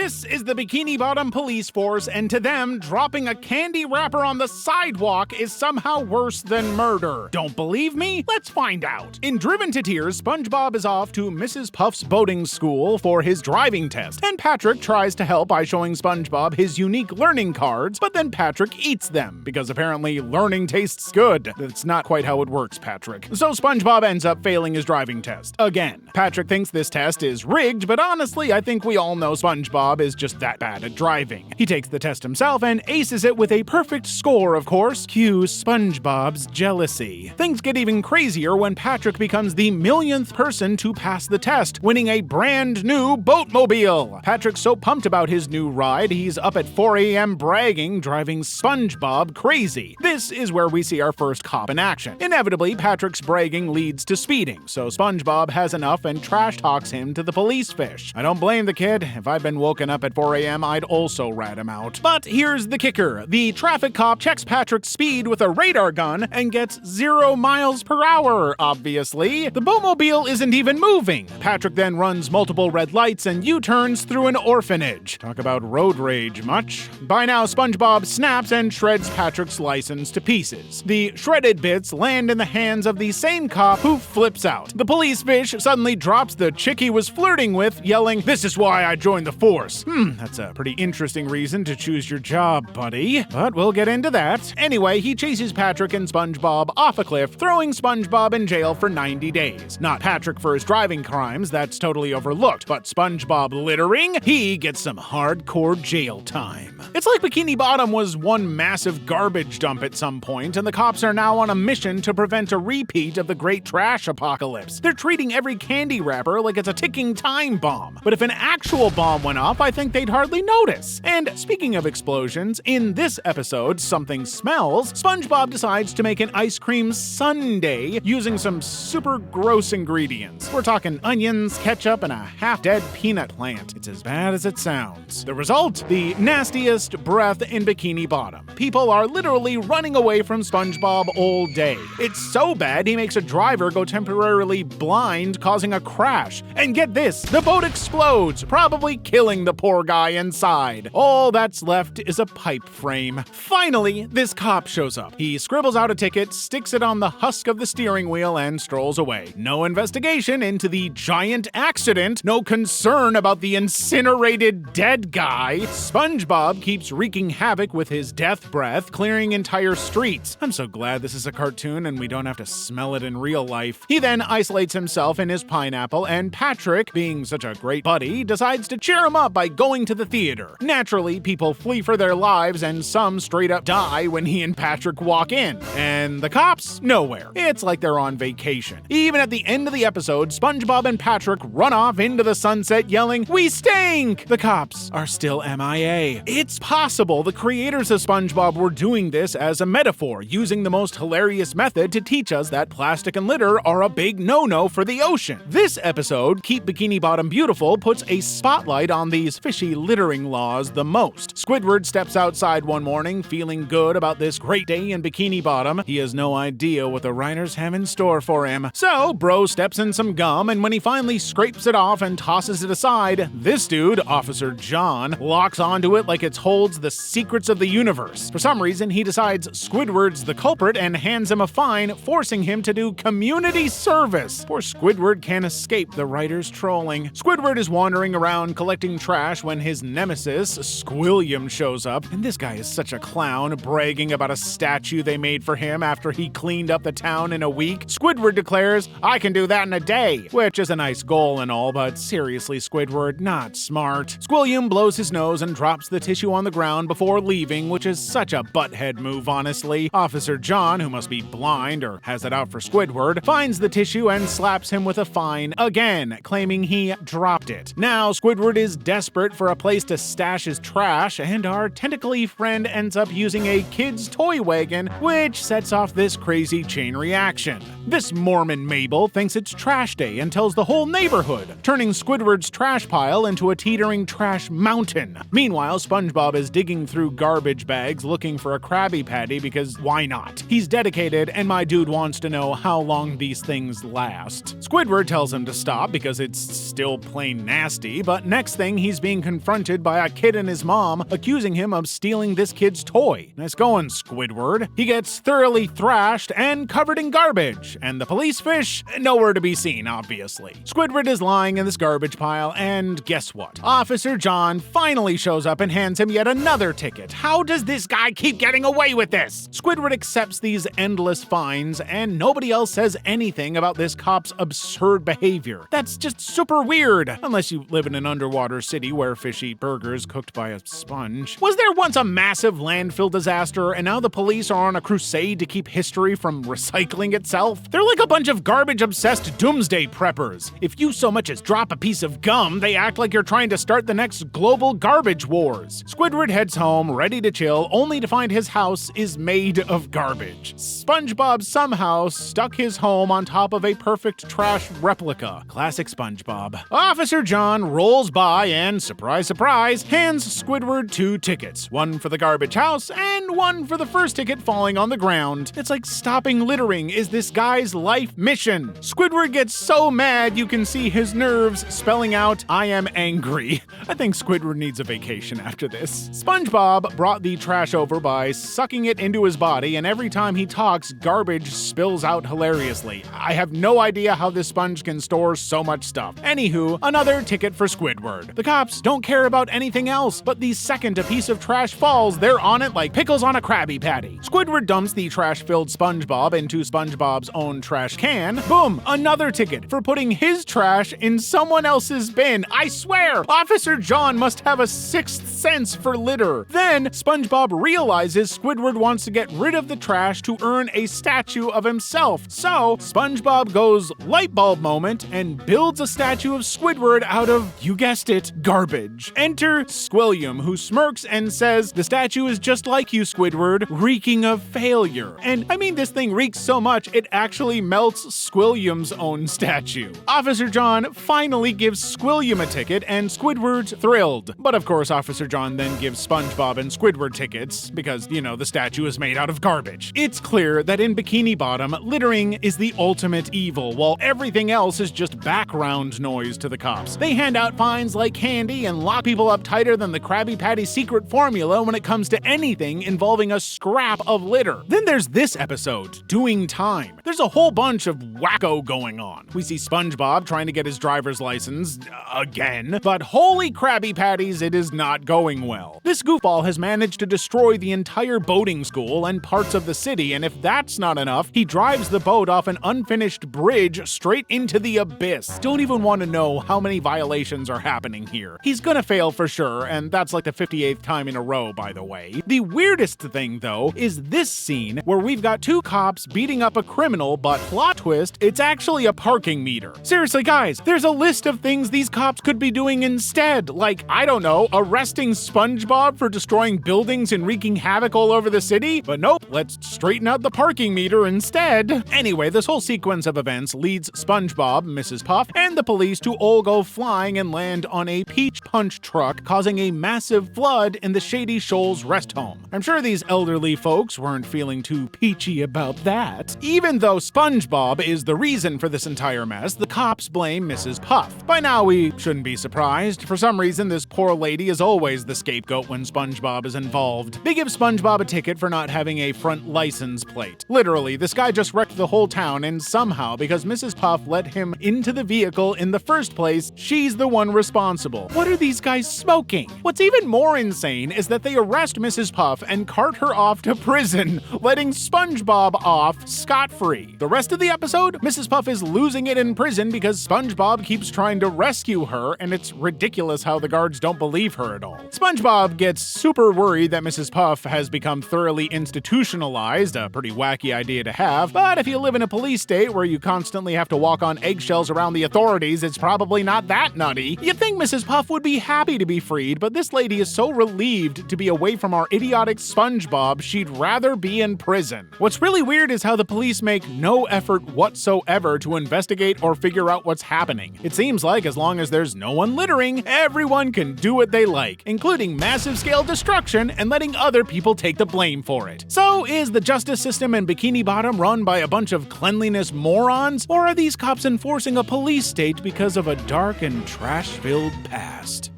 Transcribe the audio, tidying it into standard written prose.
This is the Bikini Bottom police force, and to them, dropping a candy wrapper on the sidewalk is somehow worse than murder. Don't believe me? Let's find out. In Driven to Tears, SpongeBob is off to Mrs. Puff's boating school for his driving test, and Patrick tries to help by showing SpongeBob his unique learning cards, but then Patrick eats them, because apparently learning tastes good. That's not quite how it works, Patrick. So SpongeBob ends up failing his driving test. Again. Patrick thinks this test is rigged, but honestly, I think we all know SpongeBob is just that bad at driving. He takes the test himself and aces it with a perfect score, of course. Cue SpongeBob's jealousy. Things get even crazier when Patrick becomes the millionth person to pass the test, winning a brand new boatmobile. Patrick's so pumped about his new ride, he's up at 4 a.m. bragging, driving SpongeBob crazy. This is where we see our first cop in action. Inevitably, Patrick's bragging leads to speeding, so SpongeBob has enough and trash talks him to the police fish. I don't blame the kid. If I'd been woken up at 4 a.m., I'd also rat him out. But here's the kicker. The traffic cop checks Patrick's speed with a radar gun and gets 0 miles per hour, obviously. The boatmobile isn't even moving. Patrick then runs multiple red lights and U-turns through an orphanage. Talk about road rage much? By now, SpongeBob snaps and shreds Patrick's license to pieces. The shredded bits land in the hands of the same cop who flips out. The police fish suddenly drops the chick he was flirting with, yelling, "This is why I joined the force." That's a pretty interesting reason to choose your job, buddy. But we'll get into that. Anyway, he chases Patrick and SpongeBob off a cliff, throwing SpongeBob in jail for 90 days. Not Patrick for his driving crimes, that's totally overlooked, but SpongeBob littering, he gets some hardcore jail time. It's like Bikini Bottom was one massive garbage dump at some point, and the cops are now on a mission to prevent a repeat of the Great Trash Apocalypse. They're treating every candy wrapper like it's a ticking time bomb. But if an actual bomb went off, I think they'd hardly notice. And speaking of explosions, in this episode, Something Smells, SpongeBob decides to make an ice cream sundae using some super gross ingredients. We're talking onions, ketchup, and a half-dead peanut plant. It's as bad as it sounds. The result? The nastiest breath in Bikini Bottom. People are literally running away from SpongeBob all day. It's so bad, he makes a driver go temporarily blind, causing a crash. And get this, the boat explodes, probably killing the poor guy inside. All that's left is a pipe frame. Finally, this cop shows up. He scribbles out a ticket, sticks it on the husk of the steering wheel, and strolls away. No investigation into the giant accident, no concern about the incinerated dead guy. SpongeBob keeps wreaking havoc with his death breath, clearing entire streets. I'm so glad this is a cartoon and we don't have to smell it in real life. He then isolates himself in his pineapple, and Patrick, being such a great buddy, decides to cheer him up by going to the theater. Naturally, people flee for their lives and some straight up die when he and Patrick walk in. And the cops? Nowhere. It's like they're on vacation. Even at the end of the episode, SpongeBob and Patrick run off into the sunset yelling, "We stink!" The cops are still MIA. It's possible the creators of SpongeBob were doing this as a metaphor, using the most hilarious method to teach us that plastic and litter are a big no-no for the ocean. This episode, Keep Bikini Bottom Beautiful, puts a spotlight on these fishy littering laws the most. Squidward steps outside one morning, feeling good about this great day in Bikini Bottom. He has no idea what the writers have in store for him. So, Bro steps in some gum, and when he finally scrapes it off and tosses it aside, this dude, Officer John, locks onto it like it holds the secrets of the universe. For some reason, he decides Squidward's the culprit and hands him a fine, forcing him to do community service. Poor Squidward can't escape the writers' trolling. Squidward is wandering around collecting trash when his nemesis, Squilliam, shows up, and this guy is such a clown, bragging about a statue they made for him after he cleaned up the town in a week. Squidward declares, "I can do that in a day," which is a nice goal and all, but seriously, Squidward, not smart. Squilliam blows his nose and drops the tissue on the ground before leaving, which is such a butthead move, honestly. Officer John, who must be blind or has it out for Squidward, finds the tissue and slaps him with a fine again, claiming he dropped it. Now, Squidward is desperate for a place to stash his trash, and our tentacly friend ends up using a kid's toy wagon, which sets off this crazy chain reaction. This Mormon Mabel thinks it's trash day and tells the whole neighborhood, turning Squidward's trash pile into a teetering trash mountain. Meanwhile, SpongeBob is digging through garbage bags looking for a Krabby Patty because why not? He's dedicated, and my dude wants to know how long these things last. Squidward tells him to stop because it's still plain nasty, but next thing he he's being confronted by a kid and his mom, accusing him of stealing this kid's toy. Nice going, Squidward. He gets thoroughly thrashed and covered in garbage, and the police fish, nowhere to be seen, obviously. Squidward is lying in this garbage pile, and guess what? Officer John finally shows up and hands him yet another ticket. How does this guy keep getting away with this? Squidward accepts these endless fines, and nobody else says anything about this cop's absurd behavior. That's just super weird, unless you live in an underwater city where fish eat burgers cooked by a sponge. Was there once a massive landfill disaster, and now the police are on a crusade to keep history from recycling itself? They're like a bunch of garbage-obsessed doomsday preppers. If you so much as drop a piece of gum, they act like you're trying to start the next global garbage wars. Squidward heads home, ready to chill, only to find his house is made of garbage. SpongeBob somehow stuck his home on top of a perfect trash replica. Classic SpongeBob. Officer John rolls by and, surprise, surprise, hands Squidward 2 tickets. One for the garbage house and one for the first ticket falling on the ground. It's like stopping littering is this guy's life mission. Squidward gets so mad you can see his nerves spelling out, "I am angry." I think Squidward needs a vacation after this. SpongeBob brought the trash over by sucking it into his body, and every time he talks, garbage spills out hilariously. I have no idea how this sponge can store so much stuff. Anywho, another ticket for Squidward. The cops don't care about anything else, but the second a piece of trash falls, they're on it like pickles on a Krabby Patty. Squidward dumps the trash-filled SpongeBob into SpongeBob's own trash can. Boom! Another ticket for putting his trash in someone else's bin. I swear, Officer John must have a sixth sense for litter. Then, SpongeBob realizes Squidward wants to get rid of the trash to earn a statue of himself. So, SpongeBob goes light bulb moment and builds a statue of Squidward out of, you guessed it, garbage. Enter Squilliam, who smirks and says, "The statue is just like you, Squidward, reeking of failure." And I mean, this thing reeks so much, it actually melts Squilliam's own statue. Officer John finally gives Squilliam a ticket, and Squidward's thrilled. But of course, Officer John then gives SpongeBob and Squidward tickets, because, you know, the statue is made out of garbage. It's clear that in Bikini Bottom, littering is the ultimate evil, while everything else is just background noise to the cops. They hand out fines like candy and lock people up tighter than the Krabby Patty secret formula when it comes to anything involving a scrap of litter. Then there's this episode, Doing Time. There's a whole bunch of wacko going on. We see SpongeBob trying to get his driver's license, again, but holy Krabby Patties, it is not going well. This goofball has managed to destroy the entire boating school and parts of the city, and if that's not enough, he drives the boat off an unfinished bridge straight into the abyss. Don't even want to know how many violations are happening here. He's gonna fail for sure, and that's like the 58th time in a row, by the way. The weirdest thing, though, is this scene where we've got 2 cops beating up a criminal, but plot twist, it's actually a parking meter. Seriously, guys, there's a list of things these cops could be doing instead, like, I don't know, arresting SpongeBob for destroying buildings and wreaking havoc all over the city? But nope, let's straighten out the parking meter instead. Anyway, this whole sequence of events leads SpongeBob, Mrs. Puff, and the police to all go flying and land on a peach punch truck, causing a massive flood in the Shady Shoals rest home. I'm sure these elderly folks weren't feeling too peachy about that. Even though SpongeBob is the reason for this entire mess, the cops blame Mrs. Puff. By now, we shouldn't be surprised. For some reason, this poor lady is always the scapegoat when SpongeBob is involved. They give SpongeBob a ticket for not having a front license plate. Literally, this guy just wrecked the whole town, and somehow, because Mrs. Puff let him into the vehicle in the first place, she's the one responsible. What are these guys smoking? What's even more insane is that they arrest Mrs. Puff and cart her off to prison, letting SpongeBob off scot-free. The rest of the episode, Mrs. Puff is losing it in prison because SpongeBob keeps trying to rescue her, and it's ridiculous how the guards don't believe her at all. SpongeBob gets super worried that Mrs. Puff has become thoroughly institutionalized, a pretty wacky idea to have, but if you live in a police state where you constantly have to walk on eggshells around the authorities, it's probably not that nutty. You'd think Mrs. Puff would be happy to be freed, but this lady is so relieved to be away from our idiotic SpongeBob, she'd rather be in prison. What's really weird is how the police make no effort whatsoever to investigate or figure out what's happening. It seems like as long as there's no one littering, everyone can do what they like, including massive scale destruction and letting other people take the blame for it. So is the justice system in Bikini Bottom run by a bunch of cleanliness morons, or are these cops enforcing a police state because of a dark and trash-filled past?